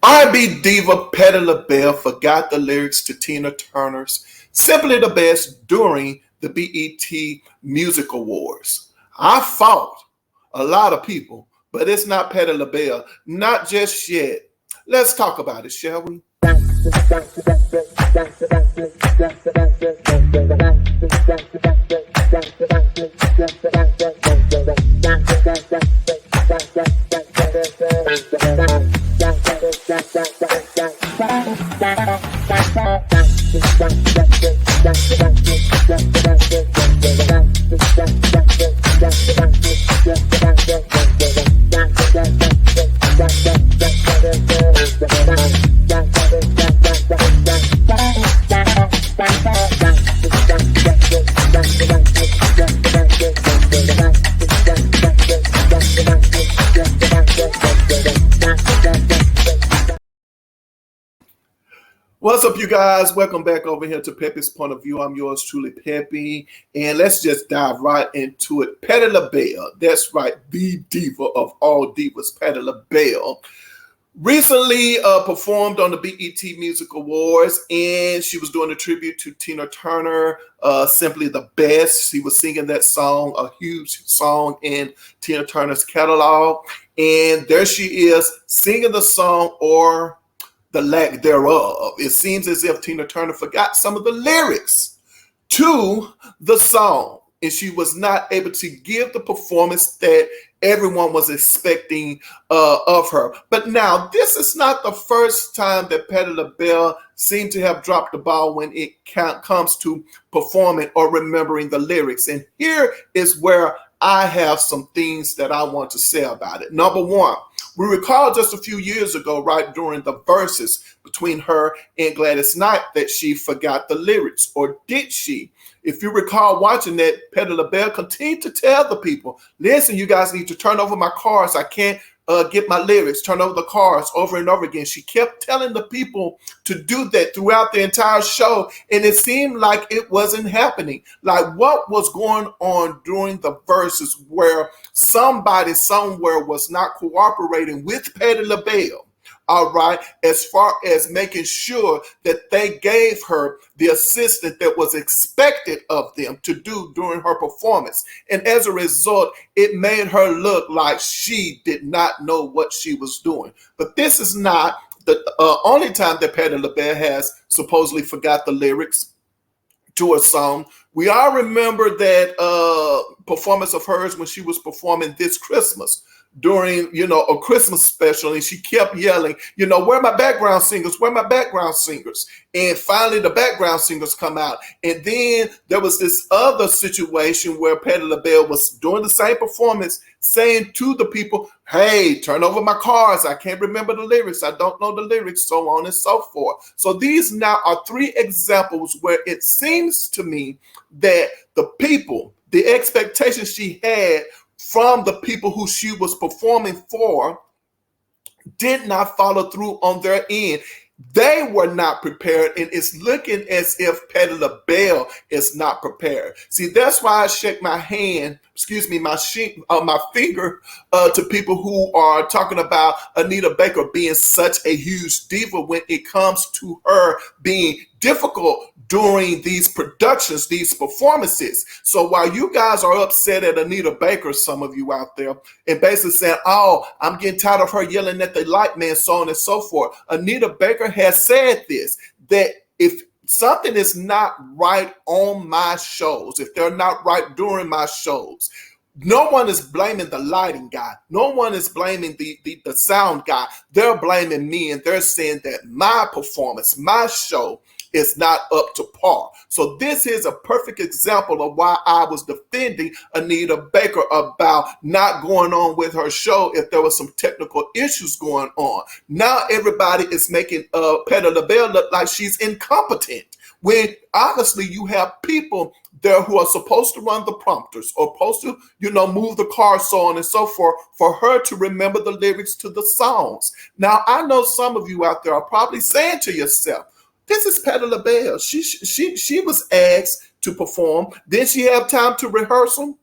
R&B diva Patti LaBelle forgot the lyrics to Tina Turner's "Simply the Best" during the BET Music Awards. I fought a lot of people, but it's not Patti LaBelle, not just yet. Let's talk about it, shall we? What's up, you guys? Welcome back over here to Peppie's Point of View. I'm yours truly, Peppie, and let's just dive right into it. Patti LaBelle, that's right, the diva of all divas, Patti LaBelle, recently performed on the BET Music Awards, and she was doing a tribute to Tina Turner, "Simply the Best." She was singing that song, a huge song in Tina Turner's catalog, and there she is singing the song, or the lack thereof. It seems as if Tina Turner forgot some of the lyrics to the song, and she was not able to give the performance that everyone was expecting of her. But now, this is not the first time that Patti LaBelle seemed to have dropped the ball when it comes to performing or remembering the lyrics. And here is where I have some things that I want to say about it. Number one, we recall just a few years ago, right during the verses between her and Gladys Knight, that she forgot the lyrics, or did she? If you recall watching that, Patti LaBelle continued to tell the people, listen, you guys need to turn over my cards. I can't get my lyrics, turn over the cards over and over again. She kept telling the people to do that throughout the entire show, and it seemed like it wasn't happening. Like, what was going on during the verses where somebody somewhere was not cooperating with Patti LaBelle? All right, as far as making sure that they gave her the assistance that was expected of them to do during her performance. And as a result, it made her look like she did not know what she was doing. But this is not the only time that Patti LaBelle has supposedly forgot the lyrics to a song. We all remember that performance of hers when she was performing This Christmas during, a Christmas special, and she kept yelling, where are my background singers? Where are my background singers? And finally the background singers come out. And then there was this other situation where Patti LaBelle was doing the same performance, saying to the people, hey, turn over my cards. I can't remember the lyrics. I don't know the lyrics, so on and so forth. So these now are three examples where it seems to me that the people, the expectations she had from the people who she was performing for, did not follow through on their end. They were not prepared, and it's looking as if Patti LaBelle is not prepared. See, that's why I shake my hand, my finger to people who are talking about Anita Baker being such a huge diva when it comes to her being difficult during these productions, these performances. So while you guys are upset at Anita Baker, some of you out there, and basically saying, oh, I'm getting tired of her yelling at the light man, so on and so forth, Anita Baker has said this, that if something is not right on my shows, if they're not right during my shows, no one is blaming the lighting guy. No one is blaming the sound guy. They're blaming me, and they're saying that my performance, my show, is not up to par. So this is a perfect example of why I was defending Anita Baker about not going on with her show if there were some technical issues going on. Now everybody is making Patti LaBelle look like she's incompetent, when obviously you have people there who are supposed to run the prompters or supposed to, move the car, so on and so forth, for her to remember the lyrics to the songs. Now, I know some of you out there are probably saying to yourself, this is Patti LaBelle. She was asked to perform. Did she have time to rehearse them?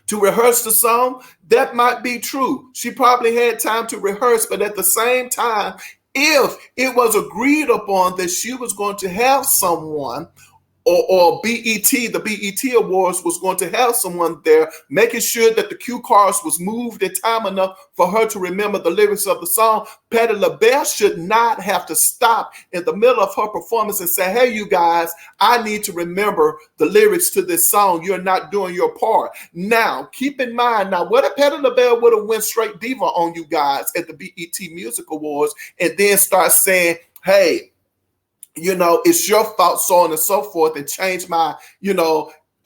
To rehearse the song? That might be true. She probably had time to rehearse, but at the same time, if it was agreed upon that she was going to have someone, or BET, the BET Awards was going to have someone there making sure that the cue cards was moved in time enough for her to remember the lyrics of the song, Patti LaBelle should not have to stop in the middle of her performance and say, hey, you guys, I need to remember the lyrics to this song. You're not doing your part. Now, keep in mind, now, what if Patti LaBelle would have went straight diva on you guys at the BET Music Awards and then start saying, hey, it's your fault, so on and so forth, and change my,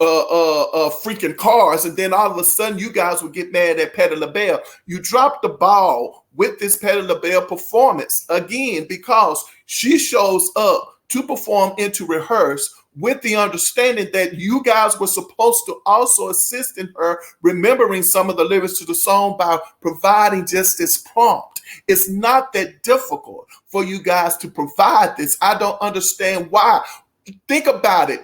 freaking cars. And then all of a sudden you guys would get mad at Patti LaBelle. You dropped the ball with this Patti LaBelle performance again, because she shows up to perform and to rehearse with the understanding that you guys were supposed to also assist in her remembering some of the lyrics to the song by providing just this prompt. It's not that difficult for you guys to provide this. I don't understand why. Think about it.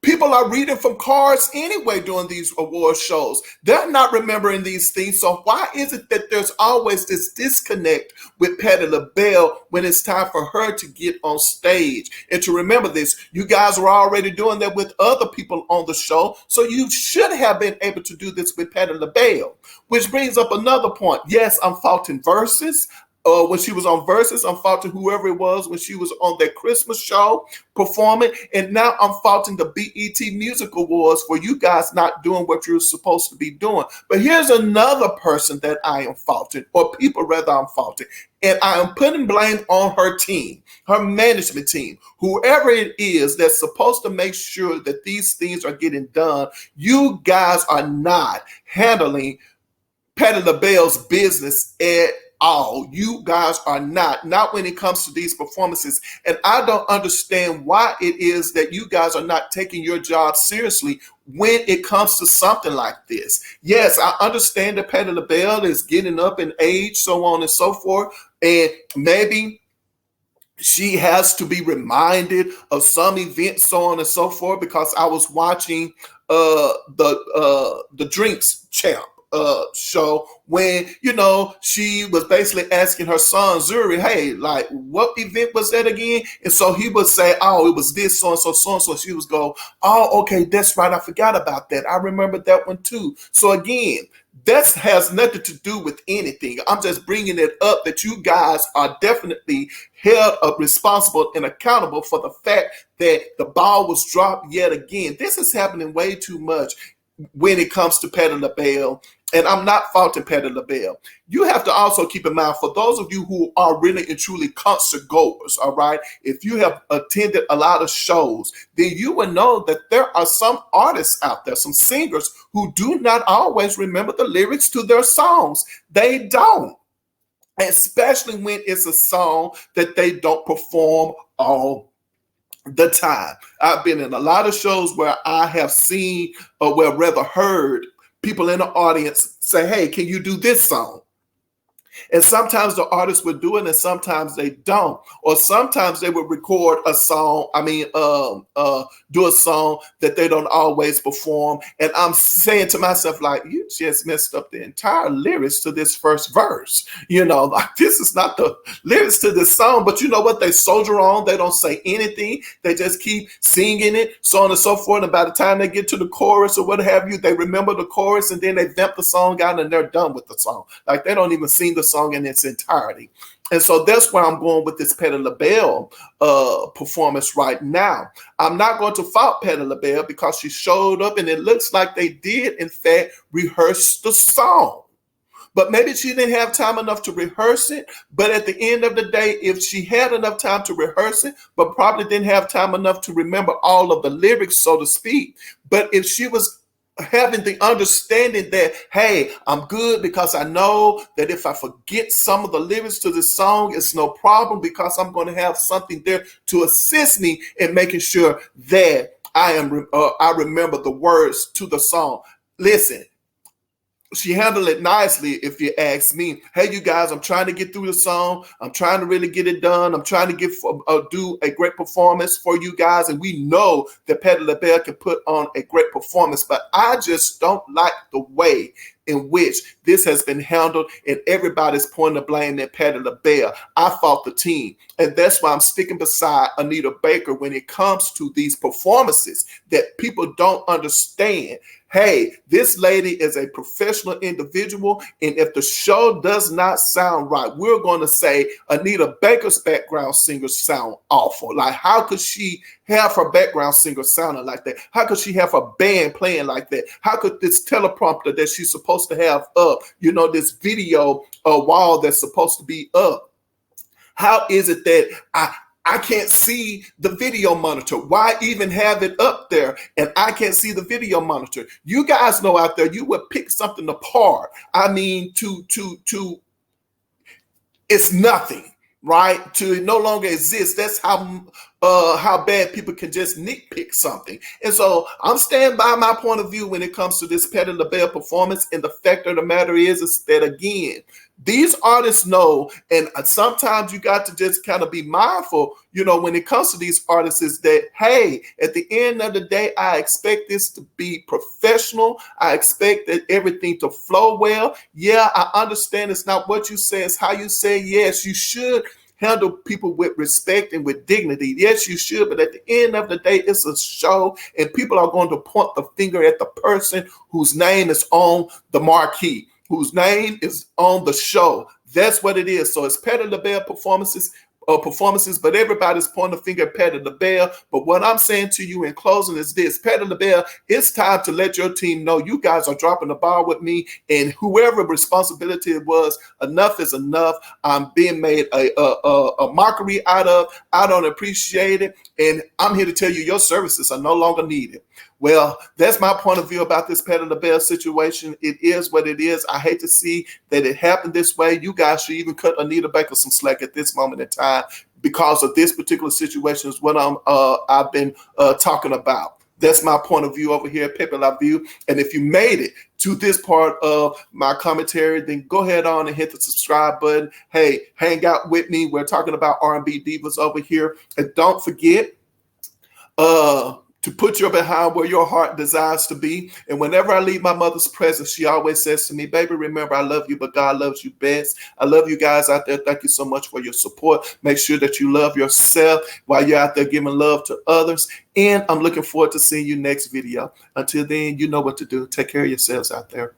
People are reading from cards anyway during these award shows. They're not remembering these things. So why is it that there's always this disconnect with Patti LaBelle when it's time for her to get on stage? And to remember this, you guys were already doing that with other people on the show. So you should have been able to do this with Patti LaBelle, which brings up another point. Yes, I'm faulting Versus. When she was on Versus, I'm faulting whoever it was when she was on that Christmas show performing. And now I'm faulting the BET Music Awards for you guys not doing what you're supposed to be doing. But here's another person that I am faulting, or people rather I'm faulting. And I am putting blame on her team, her management team, whoever it is that's supposed to make sure that these things are getting done. You guys are not handling Patti LaBelle's business at all. You guys are not when it comes to these performances. And I don't understand why it is that you guys are not taking your job seriously when it comes to something like this. Yes, I understand that Patti LaBelle is getting up in age, so on and so forth. And maybe she has to be reminded of some events, so on and so forth, because I was watching the Drinks Champ show when, she was basically asking her son, Zuri, hey, like, what event was that again? And so he would say, oh, it was this, so-and-so, so-and-so. She would go, oh, okay, that's right. I forgot about that. I remember that one too. So again, that has nothing to do with anything. I'm just bringing it up that you guys are definitely held up responsible and accountable for the fact that the ball was dropped yet again. This is happening way too much when it comes to Patti LaBelle. And I'm not faulting Patti LaBelle. You have to also keep in mind, for those of you who are really and truly concert goers, all right, if you have attended a lot of shows, then you will know that there are some artists out there, some singers, who do not always remember the lyrics to their songs. They don't, especially when it's a song that they don't perform all the time. I've been in a lot of shows where I have seen, or well, rather heard, people in the audience say, hey, can you do this song? And sometimes the artists would do it and sometimes they don't. Or sometimes they would record a song, do a song that they don't always perform. And I'm saying to myself, like, you just messed up the entire lyrics to this first verse. Like, this is not the lyrics to this song, but you know what? They soldier on. They don't say anything. They just keep singing it, so on and so forth. And by the time they get to the chorus or what have you, they remember the chorus and then they vamp the song out and they're done with the song. Like, they don't even sing the song in its entirety. And so that's where I'm going with this Patti LaBelle performance right now. I'm not going to fault Patti LaBelle because she showed up and it looks like they did, in fact, rehearse the song. But maybe she didn't have time enough to rehearse it. But at the end of the day, if she had enough time to rehearse it, but probably didn't have time enough to remember all of the lyrics, so to speak. But if she was having the understanding that, hey, I'm good because I know that if I forget some of the lyrics to this song, it's no problem because I'm going to have something there to assist me in making sure that I remember the words to the song. Listen, she handled it nicely, if you ask me. Hey, you guys, I'm trying to get through the song. I'm trying to really get it done. I'm trying to do a great performance for you guys. And we know that Patti LaBelle can put on a great performance, but I just don't like the way in which this has been handled, and everybody's pointing the blame at Patti LaBelle. I fought the team, and that's why I'm sticking beside Anita Baker when it comes to these performances that people don't understand. Hey, this lady is a professional individual, and if the show does not sound right, we're going to say Anita Baker's background singers sound awful. Like, how could she have her background singer sounding like that? How could she have a band playing like that? How could this teleprompter that she's supposed to have up, you know, this video wall that's supposed to be up, how is it that I can't see the video monitor? Why even have it up there and I can't see the video monitor? You guys know out there, you would pick something apart. I mean, it's nothing, right? To no longer exist. That's how bad people can just nitpick something. And so I'm standing by my point of view when it comes to this Patti LaBelle performance. And the fact of the matter is that, again, these artists know, and sometimes you got to just kind of be mindful, you know, when it comes to these artists, is that, hey, at the end of the day, I expect this to be professional. I expect that everything to flow well. Yeah, I understand it's not what you say, it's how you say. Yes, you should handle people with respect and with dignity. Yes, you should. But at the end of the day, it's a show, and people are going to point the finger at the person whose name is on the marquee, whose name is on the show. That's what it is. So it's Patti LaBelle performances, but everybody's pointing the finger at Patti LaBelle. But what I'm saying to you in closing is this: Patti LaBelle, it's time to let your team know you guys are dropping the ball with me, and whoever responsibility it was, enough is enough. I'm being made a mockery out of. I don't appreciate it, and I'm here to tell you your services are no longer needed. Well, that's my point of view about this Patti LaBelle situation. It is what it is. I hate to see that it happened this way. You guys should even cut Anita Baker some slack at this moment in time, because of this particular situation is what I've been talking about. That's my point of view over here at Peppie LaBelle. And if you made it to this part of my commentary, then go ahead on and hit the subscribe button. Hey, hang out with me. We're talking about R&B divas over here. And don't forget, to put your behind where your heart desires to be. And whenever I leave my mother's presence, she always says to me, baby, remember, I love you, but God loves you best. I love you guys out there. Thank you so much for your support. Make sure that you love yourself while you're out there giving love to others. And I'm looking forward to seeing you next video. Until then, you know what to do. Take care of yourselves out there.